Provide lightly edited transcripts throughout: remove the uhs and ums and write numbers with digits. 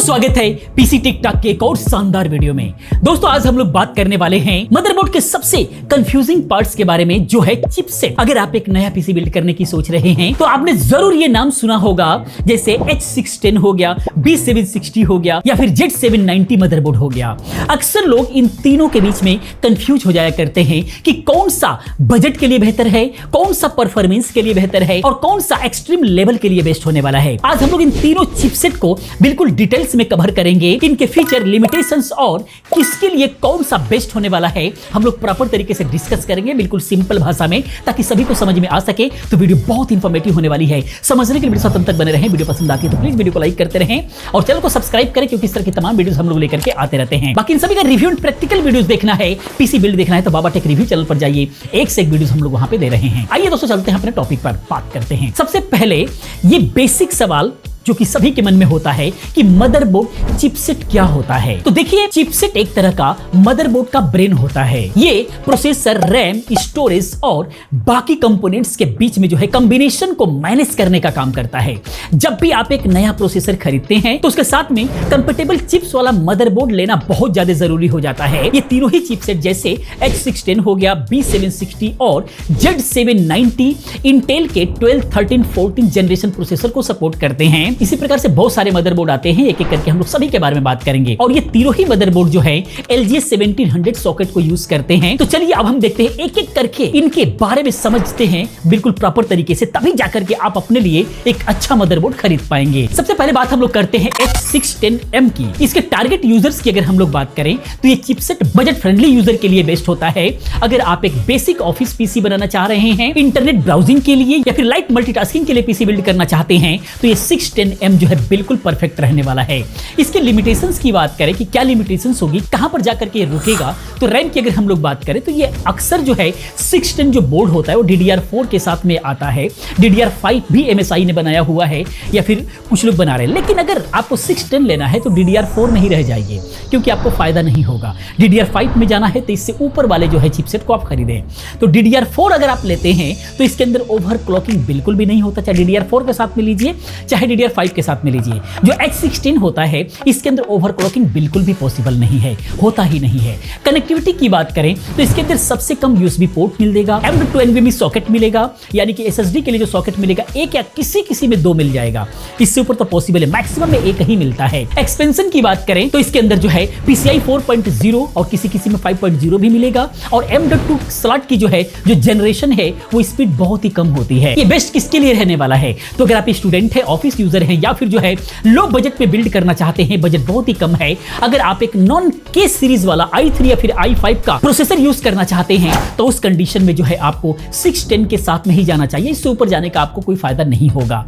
स्वागत है PC TikTok के एक और शानदार वीडियो में। दोस्तों आज हम लोग बात करने वाले हैं मदरबोर्ड के सबसे कंफ्यूजिंग पार्ट्स के बारे में, जो है चिपसेट। अगर आप एक नया पीसी बिल्ड करने की सोच रहे हैं तो आपने जरूर ये नाम सुना होगा, जैसे H610 हो गया, B760 हो गया या फिर Z790 मदरबोर्ड हो गया। अक्सर लोग इन तीनों के बीच में कंफ्यूज हो जाया करते हैं कि कौन सा बजट के लिए बेहतर है, कौन सा परफॉर्मेंस के लिए बेहतर है और कौन सा एक्सट्रीम लेवल के लिए बेस्ट होने वाला है। आज हम लोग इन तीनों चिपसेट को बिल्कुल डिटेल्स में कवर करेंगे, इनके फीचर, लिमिटेशंस और किसके लिए कौन सा बेस्ट होने वाला है हम लोग प्रॉपर तरीके से डिस्कस करेंगे, बिल्कुल सिंपल भाषा में, ताकि सभी को समझ में आ सके। तो वीडियो बहुत इंफॉर्मेटिव होने वाली है। समझने के लिए वीडियो अंत तक बने रहें। वीडियो पसंद आती है तो प्लीज वीडियो को लाइक करते रहें और चैनल को सब्सक्राइब करें, क्योंकि इस तरह की तमाम वीडियोस हम लोग लेकर के आते रहते हैं। बाकी इन सभी का रिव्यू एंड प्रैक्टिकल वीडियोस देखना है, पीसी बिल्ड देखना है तो बाबा टेक रिव्यू चैनल पर जाइए, एक से एक वीडियोस हम लोग वहां पे दे रहे हैं। आइए दोस्तों चलते हैं अपने टॉपिक पर बात करते हैं। सबसे पहले ये बेसिक सवाल जो कि सभी के मन में होता है कि मदरबोर्ड चिपसेट क्या होता है। तो देखिए, चिपसेट एक तरह का मदरबोर्ड का ब्रेन होता है। ये प्रोसेसर, रैम, स्टोरेज और बाकी कंपोनेंट्स के बीच में जो है कॉम्बिनेशन को मैनेज करने का काम करता है। जब भी आप एक नया प्रोसेसर खरीदते हैं तो उसके साथ में कंपैटिबल चिप्स वाला मदरबोर्ड लेना बहुत ज्यादा जरूरी हो जाता है। ये तीनों ही चिपसेट जैसे H610 हो गया, B760 और Z790 इंटेल के 12, 13, 14 जनरेशन प्रोसेसर को सपोर्ट करते हैं। इसी प्रकार से बहुत सारे मदरबोर्ड आते हैं, एक एक करके हम लोग सभी के बारे में बात करेंगे। और ये तीनों ही मदरबोर्ड जो है LGA 1700 सॉकेट को यूज करते हैं। तो चलिए अब हम देखते हैं, एक एक करके इनके बारे में समझते हैं बिल्कुल प्रॉपर तरीके से, तभी जाकर के आप अपने लिए एक अच्छा मदरबोर्ड खरीद पाएंगे। सबसे पहले बात हम लोग करते हैं H610M की। इसके टारगेट यूजर्स की अगर हम लोग बात करें तो ये चिपसेट बजट फ्रेंडली यूजर के लिए बेस्ट होता है। अगर आप एक बेसिक ऑफिस पीसी बनाना चाह रहे हैं, इंटरनेट ब्राउजिंग के लिए या फिर लाइट मल्टीटास्किंग के लिए पीसी बिल्ड करना चाहते हैं, तो ये 610M जो है बिल्कुल परफेक्ट रहने वाला है। इसके लिमिटेशंस की बात करें कि क्या लिमिटेशंस होगी, कहां पर जाकर के रुकेगा, तो रैम की अगर हम लोग बात करें तो ये अक्सर जो है 610 जो बोर्ड होता है वो DDR4 के साथ में आता है। DDR5 भी MSI ने बनाया हुआ है या फिर कुछ लोग बना रहे हैं, लेकिन अगर आपको 610 लेना है तो DDR4 में ही रह जाइए, क्योंकि आपको फायदा नहीं होगा। DDR5 में जाना है तो इससे ऊपर वाले जो है चिपसेट को आप खरीदें। तो DDR4 अगर आप लेते हैं तो इसके अंदर ओवरक्लॉकिंग बिल्कुल भी नहीं होता, चाहे DDR4 के साथ में लीजिए चाहे DDR5 के साथ में लीजिए। जो H16 होता है इसके अंदर ओवरक्लॉकिंग बिल्कुल भी पॉसिबल नहीं है, होता ही नहीं है। कनेक्टिविटी की बात करें तो इसके अंदर सबसे कम USB पोर्ट मिलेगा, M.2 NVMe सॉकेट मिलेगा, यानी कि SSD के लिए जो सॉकेट मिलेगा एक या किसी में दो मिल जाएगा, इससे ऊपर तो पॉसिबल है, मैक्सिमम में एक ही मिलता है। एक्सपेंशन की बात करें तो इसके अंदर जो है PCI 4.0 और किसी में 5.0 भी मिलेगा, और M.2 स्लॉट की जो है जो जनरेशन है वो स्पीड बहुत ही कम होती है। ये बेस्ट किसके लिए रहने वाला है, तो अगर आप स्टूडेंट है, ऑफिस यूजर है या फिर जो है लो बजट में बिल्ड करना चाहते हैं, बजट बहुत ही कम है, अगर आप एक नॉन के सीरीज वाला i3 या फिर i5 का प्रोसेसर यूज करना चाहते हैं तो उस कंडीशन में जो है आपको 610 के साथ में ही जाना चाहिए, इससे ऊपर जाने का आपको कोई फायदा नहीं होगा।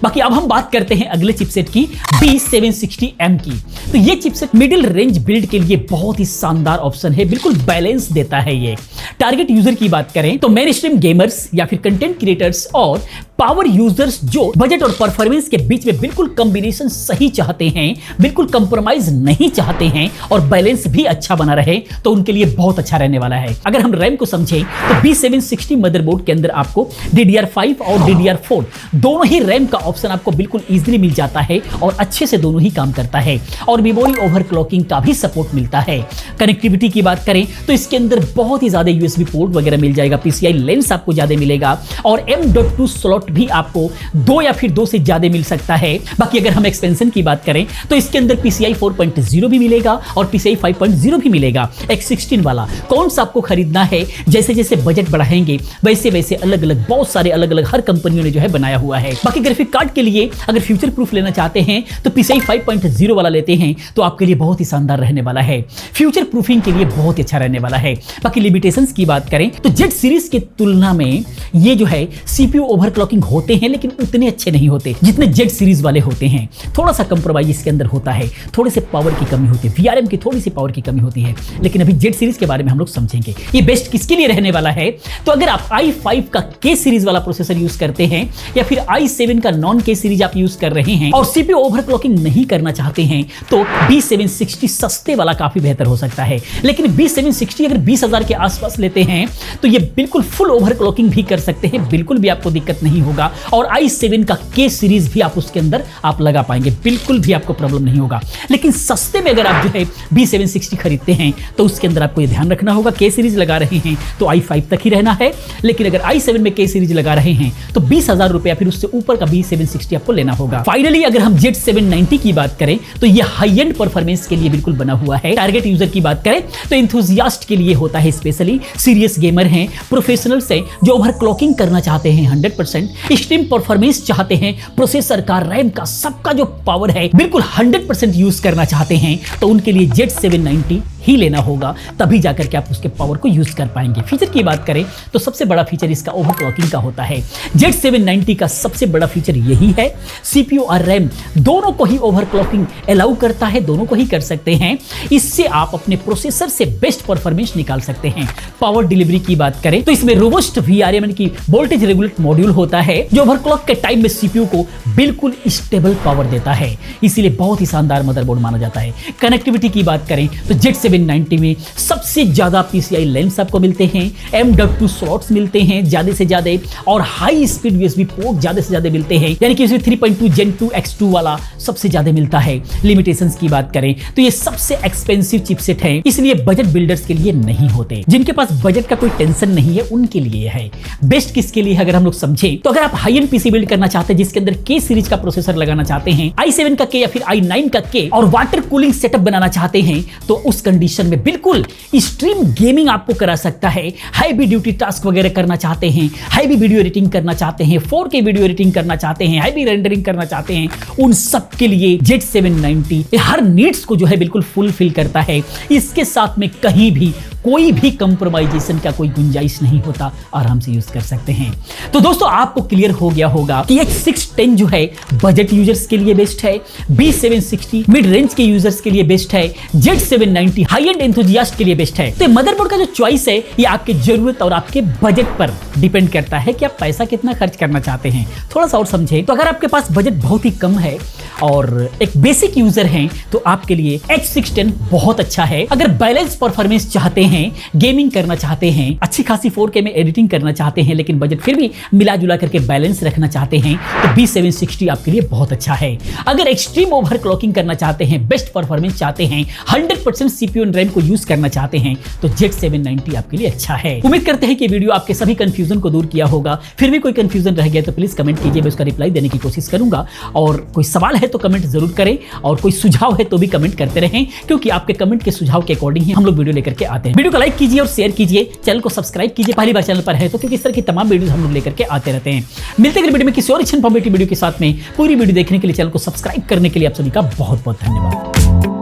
बाकी अब हम बात करते हैं अगले चिपसेट की, B760M की। तो ये चिपसेट मिडिल रेंज बिल्ड के लिए बहुत ही शानदार ऑप्शन है, बिल्कुल बैलेंस देता है ये। टारगेट यूजर की बात करें तो मेन स्ट्रीम गेमर्स या फिर कंटेंट क्रिएटर्स और पावर यूजर्स जो बजट और परफॉर्मेंस के बीच में बिल्कुल कॉम्बिनेशन सही चाहते हैं, बिल्कुल कंप्रोमाइज नहीं चाहते हैं और बैलेंस भी अच्छा बना रहे, तो उनके लिए बहुत अच्छा रहने वाला है। अगर हम रैम को समझें तो B760 मदरबोर्ड के अंदर आपको DDR5 और DDR4 दोनों ही रैम का ऑप्शन आपको बिल्कुल इजीली मिल जाता है और अच्छे से दोनों ही काम करता है, और मेमोरी ओवरक्लॉकिंग का भी सपोर्ट मिलता है। कनेक्टिविटी की बात करें तो इसके अंदर बहुत ही ज्यादा USB पोर्ट वगैरह मिल जाएगा, PCI लेंस आपको ज्यादा मिलेगा, और M.2 स्लॉट भी आपको 2 या फिर 2 से ज्यादा मिल सकता है। बाकी अगर हम एक्सपेंशन की बात करें तो इसके अंदर PCI 4.0 भी मिलेगा और PCI 5.0 भी मिलेगा। X16 वाला कौन सा आपको खरीदना है, जैसे जैसे बजट बढ़ाएंगे वैसे वैसे अलग अलग बहुत सारे अलग अलग हर कंपनियों ने जो है बनाया हुआ है। बाकी ग्राफिक कार्ड के लिए अगर फ्यूचर प्रूफ लेना चाहते हैं तो PCI 5.0 वाला लेते हैं तो आपके लिए बहुत ही शानदार रहने वाला है, फ्यूचर प्रूफिंग के लिए बहुत ही अच्छा रहने वाला है। बाकी लिमिटेशंस की बात करें तो Z सीरीज की तुलना में ये जो है CPU ओवरक्लॉकिंग होते हैं, लेकिन उतने अच्छे नहीं होते जितने Z सीरीज वाले होते हैं। थोड़ा सा कंप्रोमाइज इसके अंदर होता है, थोड़े से पावर की कमी होती है, VRM की थोड़ी सी पावर की कमी होती है, लेकिन अभी Z सीरीज के बारे में हम लोग समझेंगे। ये बेस्ट किसके लिए रहने वाला है, तो अगर आप i5 का K सीरीज वाला प्रोसेसर यूज करते हैं या फिर i7 का नॉन K सीरीज आप यूज कर रहे हैं और CPU ओवरक्लॉकिंग नहीं करना चाहते हैं तो B760 सस्ते वाला काफी बेहतर हो सकता है। लेकिन B760 अगर 20,000 के आसपास बस लेते हैं तो ये बिल्कुल फुल ओवरक्लॉकिंग भी कर सकते हैं, बिल्कुल भी आपको दिक्कत नहीं होगा। और i7 का K सीरीज भी आप उसके अंदर आप लगा पाएंगे, बिल्कुल भी आपको प्रॉब्लम नहीं होगा। लेकिन सस्ते में अगर आप जो है B760 खरीदते हैं तो उसके अंदर आपको ये ध्यान रखना होगा, K सीरीज लगा रहे हैं तो i5 तक ही रहना है, लेकिन अगर i7 में K सीरीज लगा रहे हैं तो 20,000 रुपया फिर उससे ऊपर का B760 आपको लेना होगा। फाइनली अगर हम Z790 की बात करें तो ये हाई एंड परफॉर्मेंस के लिए बिल्कुल बना हुआ है। टारगेट यूजर की बात करें तो एंथुसियास्ट के लिए होता है, स्पेशली सीरियस गेमर हैं, प्रोफेशनल्स हैं जो ओवरक्लॉकिंग करना चाहते हैं 100%, एक्सट्रीम परफॉर्मेंस चाहते हैं, प्रोसेसर का, रैम का, सबका जो पावर है बिल्कुल 100% यूज करना चाहते हैं, तो उनके लिए Z790 ही लेना होगा, तभी जाकर के आप उसके पावर को यूज कर पाएंगे। फीचर की बात करें तो सबसे बड़ा फीचर इसका ओवरक्लॉकिंग का होता है। Z790 का सबसे बड़ा फीचर यही है, CPU और रैम दोनों को ही ओवरक्लॉकिंग अलाउ करता है, दोनों को ही कर सकते हैं। इससे आप अपने प्रोसेसर से बेस्ट परफॉर्मेंस निकाल सकते हैं। पावर डिलीवरी की बात करें तो इसमें रोबस्ट VRM की वोल्टेज रेगुलेट मॉड्यूल होता है जो ओवरक्लॉक के टाइम में CPU को बिल्कुल स्टेबल पावर देता है, इसीलिए बहुत ही शानदार मदरबोर्ड माना जाता है। कनेक्टिविटी की बात करें तो Z790 में सबसे ज्यादा PCI लेंस आपको मिलते हैं, M.2 स्लॉट्स मिलते हैं ज्यादा से ज्यादा, और हाई स्पीड USB पोर्ट ज्यादा से ज्यादा मिलते हैं, यानी कि इसमें 3.2 Gen 2 X2 वाला सबसे ज्यादा मिलता है। लिमिटेशंस की बात करें तो ये सबसे एक्सपेंसिव चिपसेट है, इसलिए बजट बिल्डर्स के लिए नहीं होते। जिनके पास बजट का कोई टेंशन नहीं है उनके लिए है। बेस्ट किसके लिए अगर हम लोग समझे तो अगर आप हाई एंड पीसी बिल्ड करना चाहते हैं जिसके अंदर K सीरीज का प्रोसेसर लगाना चाहते हैं, i7 का K या फिर i9 का K, और वाटर कूलिंग सेटअप बनाना चाहते हैं, तो उस कंडीशन में बिल्कुल स्ट्रीम गेमिंग आपको करा सकता है। हैवी ड्यूटी टास्क वगैरह करना चाहते हैं, हैवी वीडियो एडिटिंग करना चाहते हैं, 4K वीडियो एडिटिंग करना चाहते हैं, हैवी रेंडरिंग करना चाहते हैं, उन सब के लिए Z790 हर नीड्स को जो है बिल्कुल फुलफिल करता है। इसके साथ में कहीं भी कोई भी कंप्रोमाइजेशन का कोई गुंजाइश नहीं होता, आराम से यूज कर सकते हैं। तो दोस्तों आपको क्लियर हो गया होगा कि X610 जो है बजट यूजर्स के लिए बेस्ट है, B760 मिड रेंज के यूजर्स के लिए बेस्ट है, Z790 हाई एंड एंथुसियास्ट के लिए बेस्ट है। तो मदरबोर्ड का जो चॉइस है ये आपकी जरूरत और आपके बजट पर डिपेंड करता है कि आप पैसा कितना खर्च करना चाहते हैं। थोड़ा सा और समझे तो अगर आपके पास बजट बहुत ही कम है और एक बेसिक यूजर हैं तो आपके लिए X610 बहुत अच्छा है। अगर बैलेंस परफॉर्मेंस चाहते हैं, गेमिंग करना चाहते हैं, अच्छी खासी 4K में एडिटिंग करना चाहते हैं, लेकिन बजट फिर भी मिला जुला करके बैलेंस रखना चाहते हैं, तो B760 आपके लिए बहुत अच्छा है। अगर एक्सट्रीम ओवरक्लॉकिंग करना चाहते हैं, बेस्ट परफॉर्मेंस चाहते हैं, 100% CPU और रैम को यूज करना चाहते हैं, तो Z790 आपके लिए अच्छा है। उम्मीद करते हैं कि वीडियो आपके सभी कंफ्यूजन को दूर किया होगा। फिर भी कोई कंफ्यूजन रह गया तो प्लीज कमेंट कीजिए, मैं उसका रिप्लाई देने की कोशिश करूंगा। और कोई सवाल है तो कमेंट जरूर करें, और कोई सुझाव है तो भी कमेंट करते रहें, क्योंकि आपके कमेंट के सुझाव के अकॉर्डिंग ही हम लोग वीडियो लेकर के आते हैं। वीडियो को लाइक कीजिए और शेयर कीजिए, चैनल को सब्सक्राइब कीजिए पहली बार चैनल पर है तो, क्योंकि इस तरह की तमाम वीडियो हम लोग लेकर के आते रहते हैं। मिलते हैं वीडियो में किसी और इन्फॉर्मेटिव वीडियो के साथ में। पूरी वीडियो देखने के लिए, चैनल को सब्सक्राइब करने के लिए आप सभी का बहुत बहुत धन्यवाद।